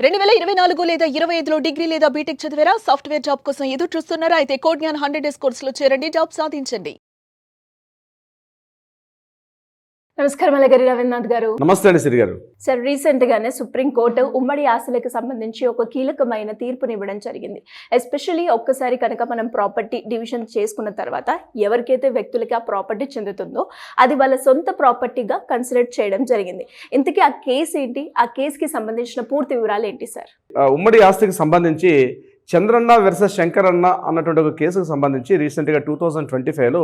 2024 లేదా 25లో డిగ్రీ లేదా బీటెక్ చదివారా? సాఫ్ట్‌వేర్ జాబ్ కోసం ఎదురు చూస్తున్నారా? అయితే కోడ్ జ్ఞాన్ 100 డేస్ కోర్సులో చేరండి, జాబ్ సాధించండి. నమస్కారం అలగరి రవీంద్రనాథ్ గారు. నమస్తే అండి సిరి గారు. సార్, రీసెంట్ గానే సుప్రీంకోర్టు ఉమ్మడి ఆస్తులకు సంబంధించి ఒక కీలకమైన తీర్పునివ్వడం జరిగింది. ఎస్పెషల్లీ ఒక్కసారి కనుక మనం ప్రాపర్టీ డివిజన్ చేసుకున్న తర్వాత ఎవరికైతే వ్యక్తులకి ఆ ప్రాపర్టీ చెందుతుందో అది వాళ్ళ సొంత ప్రాపర్టీగా కన్సిడర్ చేయడం జరిగింది. ఇంతకీ ఆ కేసు ఏంటి? ఆ కేసుకి సంబంధించిన పూర్తి వివరాలు ఏంటి సార్? ఉమ్మడి ఆస్తికి సంబంధించి చంద్రన్న వర్సెస్ శంకరన్న అన్నటువంటి ఒక కేసుకు సంబంధించి రీసెంట్గా 2025లో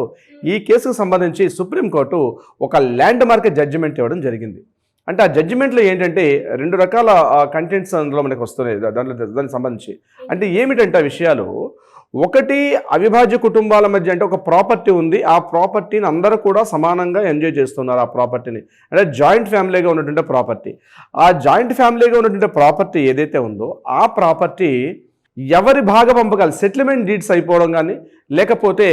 ఈ కేసుకు సంబంధించి సుప్రీంకోర్టు ఒక ల్యాండ్ మార్క్ జడ్జిమెంట్ ఇవ్వడం జరిగింది. అంటే ఆ జడ్జిమెంట్లో ఏంటంటే రెండు రకాల కంటెంట్స్ అందులో మనకు వస్తున్నాయి దానికి సంబంధించి. అంటే ఏమిటంటే ఆ విషయాలు, ఒకటి అవిభాజ్య కుటుంబాల మధ్య అంటే ఒక ప్రాపర్టీ ఉంది, ఆ ప్రాపర్టీని అందరూ కూడా సమానంగా ఎంజాయ్ చేస్తున్నారు. ఆ ప్రాపర్టీని అంటే జాయింట్ ఫ్యామిలీగా ఉన్నటువంటి ప్రాపర్టీ, ఆ జాయింట్ ఫ్యామిలీగా ఉన్నటువంటి ప్రాపర్టీ ఏదైతే ఉందో ఆ ప్రాపర్టీ ఎవరి భాగ పంపకాలు సెటిల్మెంట్ డీడ్స్ అయిపోవడం కానీ లేకపోతే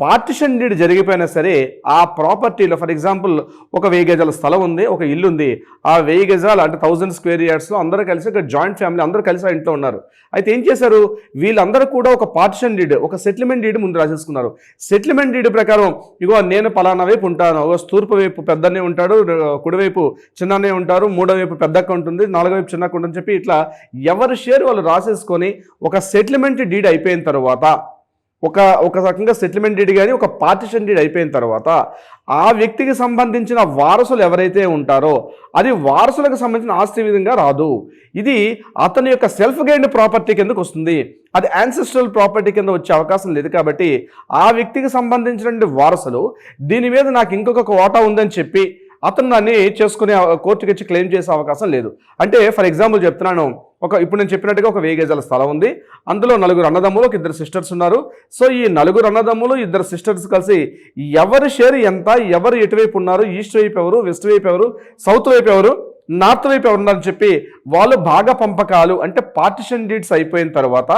పార్టిషన్ డీడ్ జరిగిపోయినా సరే ఆ ప్రాపర్టీలో ఫర్ ఎగ్జాంపుల్ ఒక 1000 గజాల స్థలం ఉంది, ఒక ఇల్లు ఉంది, ఆ 1000 గజాలు అంటే 1000 స్క్వేర్ యార్డ్స్లో అందరూ కలిసి ఒక జాయింట్ ఫ్యామిలీ అందరూ కలిసి ఆ ఇంట్లో ఉన్నారు. అయితే ఏం చేశారు, వీళ్ళందరూ కూడా ఒక పార్టిషన్ డీడ్ ఒక సెటిల్మెంట్ డీడ్ ముందు రాసేసుకున్నారు. సెటిల్మెంట్ డీడ్ ప్రకారం ఇగో నేను పలానా వైపు ఉంటాను, తూర్పు వైపు పెద్దనే ఉంటాడు, కుడివైపు చిన్ననే ఉంటారు, మూడో వైపు పెద్దక్క ఉంటుంది, నాలుగో వైపు చిన్నక్క ఉంటుందని చెప్పి ఇట్లా ఎవరి షేర్ వాళ్ళు రాసేసుకొని ఒక సెటిల్మెంట్ డీడ్ అయిపోయిన తర్వాత ఒక రకంగా సెటిల్మెంట్ డీడ్ కానీ ఒక పార్టిషన్ డీడ్ అయిపోయిన తర్వాత ఆ వ్యక్తికి సంబంధించిన వారసులు ఎవరైతే ఉంటారో అది వారసులకు సంబంధించిన ఆస్తి విధంగా రాదు. ఇది అతని యొక్క సెల్ఫ్ గెయిన్డ్ ప్రాపర్టీ కిందకు వస్తుంది. అది యాన్సెస్ట్రల్ ప్రాపర్టీ కింద వచ్చే అవకాశం లేదు. కాబట్టి ఆ వ్యక్తికి సంబంధించినటువంటి వారసులు దీని మీద నాకు ఇంకొక వాటా ఉందని చెప్పి అతను దాన్ని చేసుకునే కోర్టుకి వచ్చి క్లెయిమ్ చేసే అవకాశం లేదు. అంటే ఫర్ ఎగ్జాంపుల్ చెప్తున్నాను, ఇప్పుడు నేను చెప్పినట్టుగా ఒక 1000 గజాల స్థలం ఉంది, అందులో 4 అన్నదమ్ములు, 2 సిస్టర్స్ ఉన్నారు. సో ఈ 4 అన్నదమ్ములు 2 సిస్టర్స్ కలిసి ఎవరి షేర్ ఎంత, ఎవరు ఎటువైపు ఉన్నారు, ఈస్ట్ వైపు ఎవరు, వెస్ట్ వైపు ఎవరు, సౌత్ వైపు ఎవరు, నార్త్ వైపు ఎవరు ఉన్నారని చెప్పి వాళ్ళు భాగ పంపకాలు అంటే పార్టిషన్ డీడ్స్ అయిపోయిన తర్వాత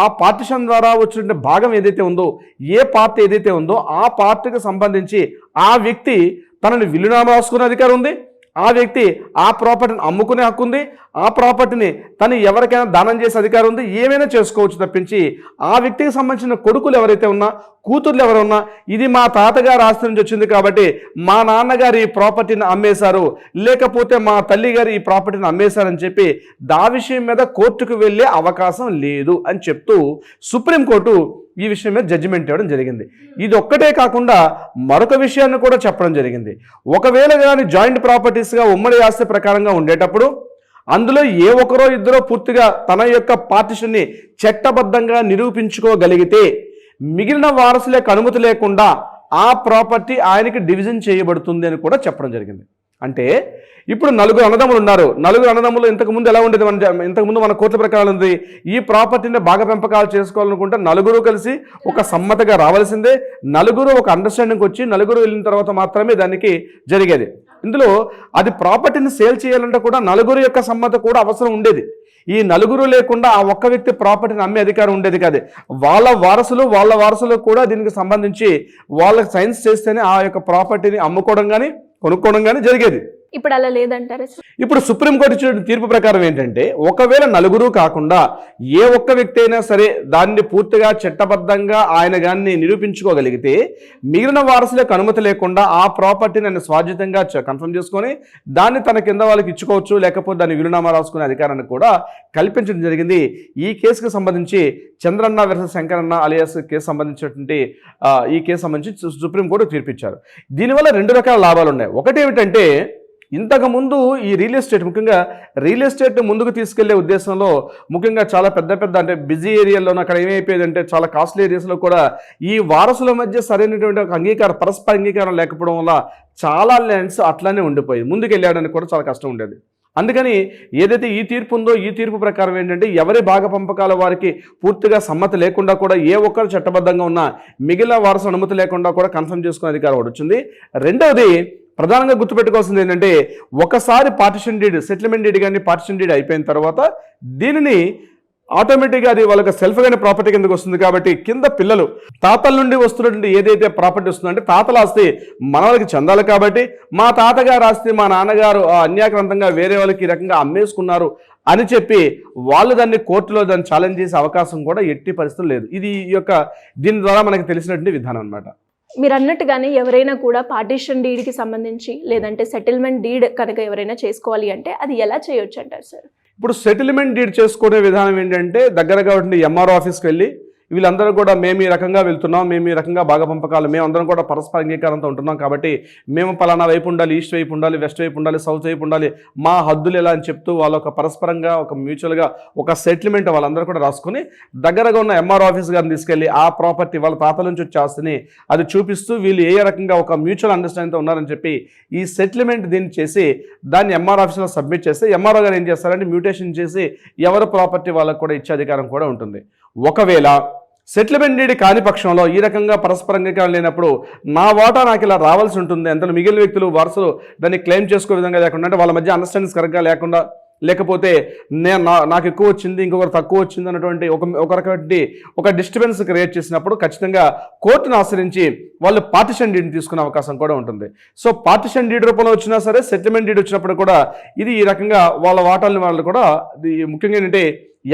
ఆ పార్టిషన్ ద్వారా వచ్చిన భాగం ఏదైతే ఉందో, ఏ పార్టీ ఏదైతే ఉందో ఆ పార్టీకి సంబంధించి ఆ వ్యక్తి తనని విలునామా రాసుకునే అధికారం ఉంది, ఆ వ్యక్తి ఆ ప్రాపర్టీని అమ్ముకునే హక్కు ఉంది, ఆ ప్రాపర్టీని తను ఎవరికైనా దానం చేసే అధికారం ఉంది, ఏమైనా చేసుకోవచ్చు తప్పించి ఆ వ్యక్తికి సంబంధించిన కొడుకులు ఎవరైతే ఉన్నా, కూతుర్లు ఎవరు ఉన్నా ఇది మా తాతగారు ఆస్తి నుంచి వచ్చింది కాబట్టి మా నాన్నగారు ఈ ప్రాపర్టీని అమ్మేశారు, లేకపోతే మా తల్లిగారు ఈ ప్రాపర్టీని అమ్మేశారని చెప్పి దా విషయం మీద కోర్టుకు వెళ్ళే అవకాశం లేదు అని చెప్తూ సుప్రీంకోర్టు ఈ విషయం మీద జడ్జిమెంట్ ఇవ్వడం జరిగింది. ఇది ఒక్కటే కాకుండా మరొక విషయాన్ని కూడా చెప్పడం జరిగింది. ఒకవేళ కానీ జాయింట్ ప్రాపర్టీస్గా ఉమ్మడి ఆస్తి ప్రకారంగా ఉండేటప్పుడు అందులో ఏ ఒక్కరో ఇద్దరో పూర్తిగా తన యొక్క పార్టిషన్ని చట్టబద్ధంగా నిరూపించుకోగలిగితే మిగిలిన వారసులకు అనుమతి లేకుండా ఆ ప్రాపర్టీ ఆయనకి డివిజన్ చేయబడుతుంది అని కూడా చెప్పడం జరిగింది. అంటే ఇప్పుడు 4 అన్నదమ్ములు ఉన్నారు. 4 అన్నదమ్ములు ఇంతకుముందు ఎలా ఉండేది, ఇంతకుముందు మన కోర్టుల ప్రకారం ఉంది, ఈ ప్రాపర్టీని భాగ పెంపకాలు చేసుకోవాలనుకుంటే 4 కలిసి ఒక సమ్మతగా రావాల్సిందే, 4 ఒక అండర్స్టాండింగ్కి వచ్చి 4 వెళ్ళిన తర్వాత మాత్రమే దానికి జరిగేది. ఇందులో అది ప్రాపర్టీని సేల్ చేయాలంటే కూడా 4 యొక్క సమ్మత కూడా అవసరం ఉండేది. ఈ 4 లేకుండా ఆ ఒక్క వ్యక్తి ప్రాపర్టీని అమ్మే అధికారం ఉండేది కాదు. వాళ్ళ వారసులు కూడా దీనికి సంబంధించి వాళ్ళకి సైన్స్ చేస్తేనే ఆ యొక్క ప్రాపర్టీని అమ్ముకోవడం కానీ కొనుక్కోవడం కానీ జరిగేది. ఇప్పుడు అలా లేదంటారా? ఇప్పుడు సుప్రీంకోర్టు ఇచ్చిన తీర్పు ప్రకారం ఏంటంటే ఒకవేళ 4 కాకుండా ఏ ఒక్క వ్యక్తి అయినా సరే దాన్ని పూర్తిగా చట్టబద్ధంగా ఆయన గాన్ని నిరూపించుకోగలిగితే మిగిలిన వారసులకు అనుమతి లేకుండా ఆ ప్రాపర్టీని ఆయన స్వాధీనంగా కన్ఫర్మ్ చేసుకొని దాన్ని తన కింద వాళ్ళకి ఇచ్చుకోవచ్చు, లేకపోతే దాన్ని విలునామా రాసుకునే అధికారాన్ని కూడా కల్పించడం జరిగింది. ఈ కేసుకు సంబంధించి చంద్రన్న వర్సెస్ శంకరన్న అలియాస్ కేసు సంబంధించినటువంటి ఈ కేసు సంబంధించి సుప్రీంకోర్టు తీర్పిచ్చారు. దీనివల్ల 2 రకాల లాభాలు ఉన్నాయి. ఒకటి ఏమిటంటే ఇంతకుముందు ఈ రియల్ ఎస్టేట్, ముఖ్యంగా రియల్ ఎస్టేట్ ముందుకు తీసుకెళ్లే ఉద్దేశంలో ముఖ్యంగా చాలా పెద్ద అంటే బిజీ ఏరియాలో అక్కడ ఏమైపోయేదంటే చాలా కాస్ట్లీ ఏరియాస్లో కూడా ఈ వారసుల మధ్య సరైనటువంటి ఒక పరస్పర అంగీకారం లేకపోవడం వల్ల చాలా ల్యాండ్స్ అట్లానే ఉండిపోయి ముందుకు వెళ్ళడానికి కూడా చాలా కష్టం ఉండేది. అందుకని ఏదైతే ఈ తీర్పు ఉందో ఈ తీర్పు ప్రకారం ఏంటంటే ఎవరి భాగ పంపకాల వారికి పూర్తిగా సమ్మతి లేకుండా కూడా ఏ ఒక్కరు చట్టబద్ధంగా ఉన్నా మిగిలిన వారసు అనుమతి లేకుండా కూడా కన్ఫర్మ్ చేసుకునే అధికారం వచ్చింది. రెండవది ప్రధానంగా గుర్తుపెట్టుకోవాల్సింది ఏంటంటే ఒకసారి పార్టిషన్ డీడ్ సెటిల్మెంట్ డీడ్ కానీ పార్టిషన్ డీడ్ అయిపోయిన తర్వాత దీనిని ఆటోమేటిక్గా అది వాళ్ళకి సెల్ఫ్గానే ప్రాపర్టీ కిందకు వస్తుంది. కాబట్టి కింద పిల్లలు తాతల నుండి వస్తున్నటువంటి ఏదైతే ప్రాపర్టీ వస్తుందంటే తాతల ఆస్తి మన వాళ్ళకి చెందాలి. కాబట్టి మా తాతగారు ఆస్తి మా నాన్నగారు అన్యాక్రాంతంగా వేరే వాళ్ళకి ఈ రకంగా అమ్మేసుకున్నారు అని చెప్పి వాళ్ళు దాన్ని కోర్టులో దాన్ని ఛాలెంజ్ చేసే అవకాశం కూడా ఎట్టి పరిస్థితులు లేదు. ఇది దీని ద్వారా మనకు తెలిసినటువంటి విధానం అన్నమాట. మీరు అన్నట్టుగానే ఎవరైనా కూడా పార్టీషన్ డీడ్కి సంబంధించి లేదంటే సెటిల్మెంట్ డీడ్ కనుక ఎవరైనా చేసుకోవాలి అంటే అది ఎలా చేయొచ్చు అంటారు సార్? ఇప్పుడు సెటిల్మెంట్ డీడ్ చేసుకునే విధానం ఏంటంటే దగ్గరగా ఉండి ఎంఆర్ఓ ఆఫీస్కి వెళ్ళి వీళ్ళందరూ కూడా మేము ఈ రకంగా వెళ్తున్నాం, మేము ఈ రకంగా భాగ పంపకాలు, మేము అందరం కూడా పరస్పర అంగీకారంతో ఉంటున్నాం కాబట్టి మేము పలానా వైపు ఉండాలి, ఈస్ట్ వైపు ఉండాలి, వెస్ట్ వైపు ఉండాలి, సౌత్ వైపు ఉండాలి, మా హద్దులు ఎలా అని చెప్తూ వాళ్ళ ఒక పరస్పరంగా ఒక మ్యూచువల్గా ఒక సెటిల్మెంట్ వాళ్ళందరూ కూడా రాసుకుని దగ్గరగా ఉన్న ఎంఆర్ఓ ఆఫీస్ గారిని తీసుకెళ్ళి ఆ ప్రాపర్టీ వాళ్ళ తాతల నుంచి వచ్చే ఆస్తిని అది చూపిస్తూ వీళ్ళు ఏ రకంగా ఒక మ్యూచువల్ అండర్స్టాండింగ్తో ఉన్నారని చెప్పి ఈ సెటిల్మెంట్ దీన్ని చేసి దాన్ని ఎంఆర్ఓ ఆఫీస్లో సబ్మిట్ చేస్తే ఎంఆర్ఓ గారు ఏం చేస్తారంటే మ్యూటేషన్ చేసి ఎవరి ప్రాపర్టీ వాళ్ళకు కూడా ఇచ్చే అధికారం కూడా ఉంటుంది. ఒకవేళ సెటిల్మెంట్ డీడ్ కాని పక్షంలో ఈ రకంగా పరస్పర అంగీకారం లేనప్పుడు నా వాటా నాకు ఇలా రావాల్సి ఉంటుంది, అంతలో మిగిలిన వ్యక్తులు వారసులు దాన్ని క్లెయిమ్ చేసుకోే విధంగా లేకుండా, అంటే వాళ్ళ మధ్య అండర్స్టాండింగ్స్ కరెక్ట్గా లేకుండా, లేకపోతే నాకు ఎక్కువ వచ్చింది ఇంకొకరు తక్కువ వచ్చింది అన్నటువంటి ఒక రకమైన ఒక డిస్టర్బెన్స్ క్రియేట్ చేసినప్పుడు ఖచ్చితంగా కోర్టును ఆశ్రయించి వాళ్ళు పార్టిషన్ డీడ్ని తీసుకునే అవకాశం కూడా ఉంటుంది. సో పార్టిషన్ డీడ్ రూపంలో వచ్చినా సరే, సెటిల్మెంట్ డీడ్ వచ్చినప్పుడు కూడా ఇది ఈ రకంగా వాళ్ళ వాటాలని వాళ్ళు కూడా ముఖ్యంగా ఏంటంటే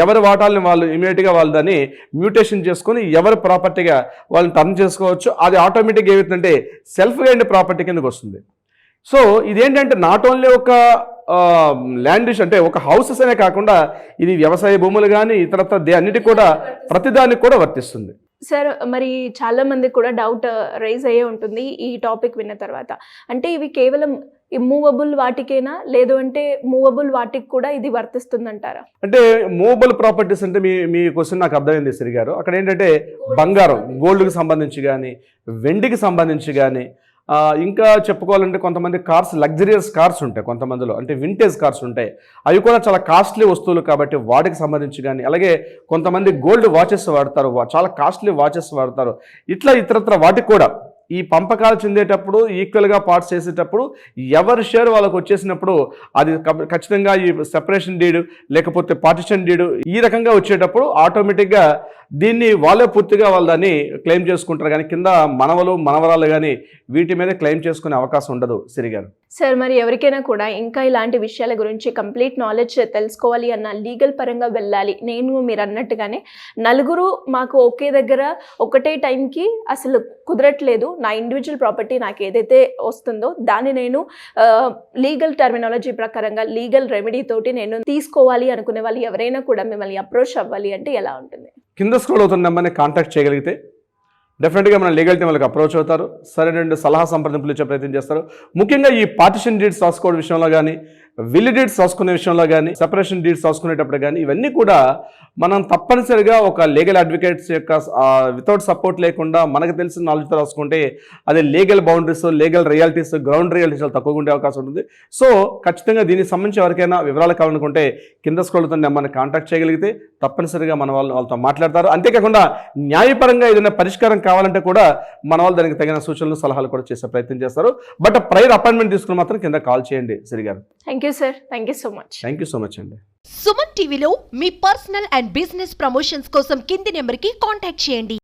ఎవరి వాటాలని వాళ్ళు ఇమీడియట్గా వాళ్ళు దాన్ని మ్యూటేషన్ చేసుకొని ఎవరి ప్రాపర్టీగా వాళ్ళని టర్న్ చేసుకోవచ్చు. అది ఆటోమేటిక్గా ఏమవుతుందంటే సెల్ఫ్ గైడ్ ప్రాపర్టీ కిందకి వస్తుంది. సో ఇదేంటంటే నాట్ ఓన్లీ ఒక ల్యాండ్ అంటే ఒక హౌసెస్ అనే కాకుండా ఇది వ్యవసాయ భూములు కానీ ఇతరత్ర అన్నిటికీ కూడా ప్రతిదానికి కూడా వర్తిస్తుంది. సార్ మరి చాలా మందికి కూడా డౌట్ రైజ్ అయ్యే ఉంటుంది ఈ టాపిక్ విన్న తర్వాత, అంటే ఇవి కేవలం మూవబుల్ వాటికేనా, లేదు అంటే మూవబుల్ వాటికి కూడా ఇది వర్తిస్తుందంటారా? అంటే మూవబుల్ ప్రాపర్టీస్ అంటే మీ క్వశ్చన్ నాకు అర్థమైంది శ్రీ గారు. అక్కడ ఏంటంటే బంగారం, గోల్డ్కి సంబంధించి కానీ, వెండికి సంబంధించి కానీ, ఇంకా చెప్పుకోవాలంటే కొంతమంది కార్స్, లగ్జరియస్ కార్స్ ఉంటాయి కొంతమందిలో, అంటే వింటేజ్ కార్స్ ఉంటాయి, అవి కూడా చాలా కాస్ట్లీ వస్తువులు కాబట్టి వాటికి సంబంధించి కానీ, అలాగే కొంతమంది గోల్డ్ వాచెస్ వాడతారు, చాలా కాస్ట్లీ వాచెస్ వాడతారు, ఇట్లా ఇతరత్ర వాటికి కూడా ఈ పంపకాలు చెందేటప్పుడు ఈక్వల్గా పార్ట్స్ చేసేటప్పుడు ఎవరి షేర్ వాళ్ళకు వచ్చేసినప్పుడు అది ఖచ్చితంగా ఈ సెపరేషన్ డీడ్ లేకపోతే పార్టిషన్ డీడ్ ఈ రకంగా వచ్చేటప్పుడు ఆటోమేటిక్గా దీన్ని వాళ్ళే పూర్తిగా వాళ్ళు దాన్ని క్లెయిమ్ చేసుకుంటారు, కానీ కింద మనవలు మనవరాలు కానీ వీటి మీద క్లెయిమ్ చేసుకునే అవకాశం ఉండదు. శ్రీ గారు సార్ మరి ఎవరికైనా కూడా ఇంకా ఇలాంటి విషయాల గురించి కంప్లీట్ నాలెడ్జ్ తెలుసుకోవాలి అన్న, లీగల్ పరంగా వెళ్ళాలి, నేను మీరు అన్నట్టుగానే నలుగురు మాకు ఒకే దగ్గర ఒకటే టైంకి అసలు కుదరట్లేదు, నా ఇండివిజువల్ ప్రాపర్టీ నాకు ఏదైతే వస్తుందో దాన్ని నేను లీగల్ టర్మినాలజీ ప్రకారంగా లీగల్ రెమెడీ తోటి నేను తీసుకోవాలి అనుకునే వాళ్ళు ఎవరైనా కూడా మిమ్మల్ని అప్రోచ్ అవ్వాలి అంటే ఎలా ఉంటుంది? కింద స్క్రోల్ అవుతున్న నెంబర్ని కాంటాక్ట్ చేయగలిగితే డెఫినెట్గా మన లీగల్ టీం వాళ్ళకి అప్రోచ్ అవుతారు, సరైన సలహా సంప్రదింపులు ఇచ్చే ప్రయత్నం చేస్తారు. ముఖ్యంగా ఈ పార్టిషన్ డీడ్స్ రాసుకోవడం విషయంలో కానీ, విల్ డీడ్స్ రాసుకునే విషయంలో కానీ, సెపరేషన్ డీడ్స్ రాసుకునేటప్పుడు కానీ ఇవన్నీ కూడా మనం తప్పనిసరిగా ఒక లీగల్ అడ్వకేట్స్ యొక్క వితౌట్ సపోర్ట్ లేకుండా మనకు తెలిసిన నాలెడ్జ్తో రాసుకుంటే అది legal boundaries, legal realities, ground realities తక్కువగా ఉండే అవకాశం ఉంటుంది. సో ఖచ్చితంగా దీనికి సంబంధించి ఎవరికైనా వివరాలు కావాలనుకుంటే కింద స్క్రోల్తో నెంబర్ని కాంటాక్ట్ చేయగలిగితే తప్పనిసరిగా మన వాళ్ళతో మాట్లాడతారు. అంతేకాకుండా న్యాయపరంగా ఏదైనా పరిష్కారం కావాలంటే కూడా మన వాళ్ళు దానికి తగిన సూచనలు సలహాలు కూడా చేసే ప్రయత్నం చేస్తారు. బట్ ప్రైర్ అపాయింట్మెంట్ తీసుకుని మాత్రం కింద కాల్ చేయండి. శ్రీ గారు thank you sir, thank you so much. Thank you so much అండి. సుమన్ టీవీలో మీ పర్సనల్ అండ్ బిజినెస్ ప్రమోషన్స్ కోసం కింది నెంబర్కి కాంటాక్ట్ చేయండి.